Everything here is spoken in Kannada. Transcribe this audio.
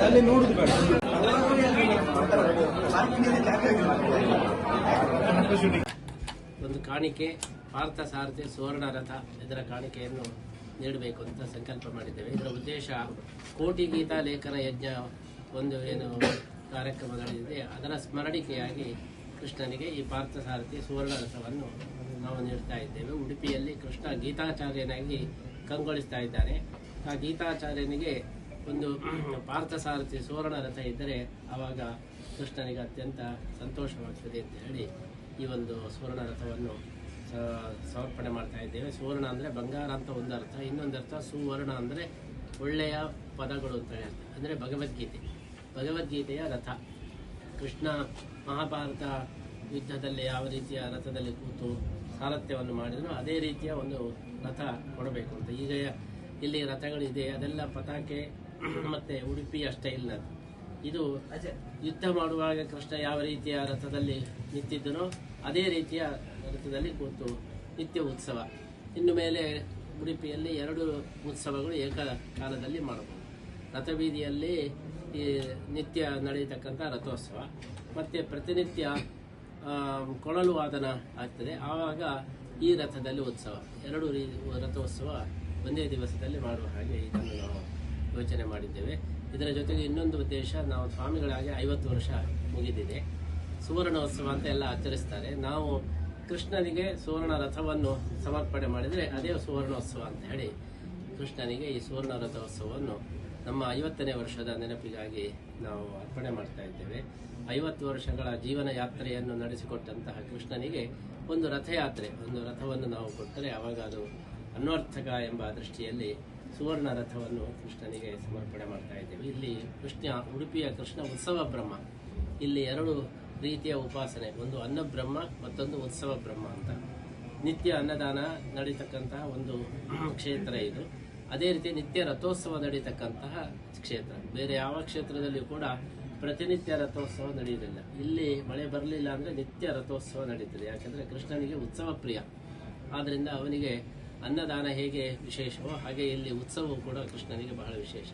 ಅಲ್ಲಿ ನೋಡುದು ಬೇಡ. ಒಂದು ಕಾಣಿಕೆ ಪಾರ್ಥ ಸಾರಥಿ ಸುವರ್ಣ ರಥ ಇದರ ಕಾಣಿಕೆಯನ್ನು ನೀಡಬೇಕು ಅಂತ ಸಂಕಲ್ಪ ಮಾಡಿದ್ದೇವೆ. ಇದರ ಉದ್ದೇಶ ಕೋಟಿ ಗೀತಾ ಲೇಖನ ಯಜ್ಞ ಒಂದು ಏನು ಕಾರ್ಯಕ್ರಮ ನಡೆದಿದೆ ಅದರ ಸ್ಮರಣಿಕೆಯಾಗಿ ಕೃಷ್ಣನಿಗೆ ಈ ಪಾರ್ಥ ಸಾರಥಿ ಸುವರ್ಣ ರಥವನ್ನು ನಾವು ನೀಡ್ತಾ ಇದ್ದೇವೆ. ಉಡುಪಿಯಲ್ಲಿ ಕೃಷ್ಣ ಗೀತಾಚಾರ್ಯನಾಗಿ ಕಂಗೊಳಿಸ್ತಾ ಇದ್ದಾನೆ. ಆ ಗೀತಾಚಾರ್ಯನಿಗೆ ಒಂದು ಪಾರ್ಥ ಸಾರಥಿ ಸುವರ್ಣ ರಥ ಇದ್ದರೆ ಆವಾಗ ಕೃಷ್ಣನಿಗೆ ಅತ್ಯಂತ ಸಂತೋಷವಾಗ್ತದೆ ಅಂತ ಹೇಳಿ ಈ ಒಂದು ಸುವರ್ಣ ರಥವನ್ನು ಸಮರ್ಪಣೆ ಮಾಡ್ತಾ ಇದ್ದೇವೆ. ಸುವರ್ಣ ಅಂದರೆ ಬಂಗಾರ ಅಂತ ಒಂದು ಅರ್ಥ, ಇನ್ನೊಂದು ಅರ್ಥ ಸುವರ್ಣ ಅಂದರೆ ಒಳ್ಳೆಯ ಪದಗಳು ಅಂತ ಹೇಳ್ತಾರೆ. ಅಂದರೆ ಭಗವದ್ಗೀತೆಯ ರಥ. ಕೃಷ್ಣ ಮಹಾಭಾರತ ಯುದ್ಧದಲ್ಲಿ ಯಾವ ರೀತಿಯ ರಥದಲ್ಲಿ ಕೂತು ಸಾರಥ್ಯವನ್ನು ಮಾಡಿದ್ರು ಅದೇ ರೀತಿಯ ಒಂದು ರಥ ಕೊಡಬೇಕು ಅಂತ. ಈಗ ಇಲ್ಲಿ ರಥಗಳಿದೆ, ಅದೆಲ್ಲ ಪತಾಕೆ ಮತ್ತೆ ಉಡುಪಿಯ ಸ್ಟೈಲ್ನದು. ಇದು ಯುದ್ಧ ಮಾಡುವಾಗ ಕೃಷ್ಣ ಯಾವ ರೀತಿಯ ರಥದಲ್ಲಿ ನಿಂತಿದ್ದನೋ ಅದೇ ರೀತಿಯ ರಥದಲ್ಲಿ ಕೂತು ನಿತ್ಯ ಉತ್ಸವ. ಇನ್ನು ಮೇಲೆ ಉಡುಪಿಯಲ್ಲಿ 2 ಉತ್ಸವಗಳು ಏಕಕಾಲದಲ್ಲಿ ಮಾಡಬಹುದು. ರಥಬೀದಿಯಲ್ಲಿ ಈ ನಿತ್ಯ ನಡೆಯತಕ್ಕಂಥ ರಥೋತ್ಸವ ಮತ್ತೆ ಪ್ರತಿನಿತ್ಯ ಕೊಳಲು ವಾದನ ಆಗ್ತದೆ. ಆವಾಗ ಈ ರಥದಲ್ಲಿ ಉತ್ಸವ, 2 ರಥೋತ್ಸವ ಒಂದೇ ದಿವಸದಲ್ಲಿ ಮಾಡುವ ಹಾಗೆ ಇದನ್ನು ನಾವು ಯೋಚನೆ ಮಾಡಿದ್ದೇವೆ. ಇದರ ಜೊತೆಗೆ ಇನ್ನೊಂದು ಉದ್ದೇಶ, ನಾವು ಸ್ವಾಮಿಗಳಾಗಿ 50 ವರ್ಷ ಮುಗಿದಿದೆ. ಸುವರ್ಣೋತ್ಸವ ಅಂತ ಎಲ್ಲ ಆಚರಿಸ್ತಾರೆ. ನಾವು ಕೃಷ್ಣನಿಗೆ ಸುವರ್ಣ ರಥವನ್ನು ಸಮರ್ಪಣೆ ಮಾಡಿದರೆ ಅದೇ ಸುವರ್ಣೋತ್ಸವ ಅಂತ ಹೇಳಿ ಕೃಷ್ಣನಿಗೆ ಈ ಸುವರ್ಣ ರಥೋತ್ಸವವನ್ನು ನಮ್ಮ 50ನೇ ವರ್ಷದ ನೆನಪಿಗಾಗಿ ನಾವು ಅರ್ಪಣೆ ಮಾಡ್ತಾ ಇದ್ದೇವೆ. 50 ವರ್ಷಗಳ ಜೀವನ ಯಾತ್ರೆಯನ್ನು ನಡೆಸಿಕೊಟ್ಟಂತಹ ಕೃಷ್ಣನಿಗೆ ಒಂದು ರಥಯಾತ್ರೆ, ಒಂದು ರಥವನ್ನು ನಾವು ಕೊಟ್ಟರೆ ಆವಾಗ ಅದು ಅನ್ವರ್ಥಕ ಎಂಬ ದೃಷ್ಟಿಯಲ್ಲಿ ಸುವರ್ಣ ರಥವನ್ನು ಕೃಷ್ಣನಿಗೆ ಸಮರ್ಪಣೆ ಮಾಡ್ತಾ ಇದ್ದೇವೆ. ಇಲ್ಲಿ ಉಡುಪಿಯ ಕೃಷ್ಣ ಉತ್ಸವ ಬ್ರಹ್ಮ. ಇಲ್ಲಿ 2 ರೀತಿಯ ಉಪಾಸನೆ, ಒಂದು ಅನ್ನ ಬ್ರಹ್ಮ ಮತ್ತೊಂದು ಉತ್ಸವ ಬ್ರಹ್ಮ ಅಂತ. ನಿತ್ಯ ಅನ್ನದಾನ ನಡೀತಕ್ಕಂತಹ ಒಂದು ಕ್ಷೇತ್ರ ಇದು. ಅದೇ ರೀತಿ ನಿತ್ಯ ರಥೋತ್ಸವ ನಡೀತಕ್ಕಂತಹ ಕ್ಷೇತ್ರ. ಬೇರೆ ಯಾವ ಕ್ಷೇತ್ರದಲ್ಲಿಯೂ ಕೂಡ ಪ್ರತಿನಿತ್ಯ ರಥೋತ್ಸವ ನಡೆಯುವುದಿಲ್ಲ. ಇಲ್ಲಿ ಮಳೆ ಬರಲಿಲ್ಲ ಅಂದರೆ ನಿತ್ಯ ರಥೋತ್ಸವ ನಡೀತದೆ. ಯಾಕಂದರೆ ಕೃಷ್ಣನಿಗೆ ಉತ್ಸವ ಪ್ರಿಯ. ಆದ್ದರಿಂದ ಅವನಿಗೆ ಅನ್ನದಾನ ಹೇಗೆ ವಿಶೇಷವೋ ಹಾಗೆ ಇಲ್ಲಿ ಉತ್ಸವವು ಕೂಡ ಕೃಷ್ಣನಿಗೆ ಬಹಳ ವಿಶೇಷ.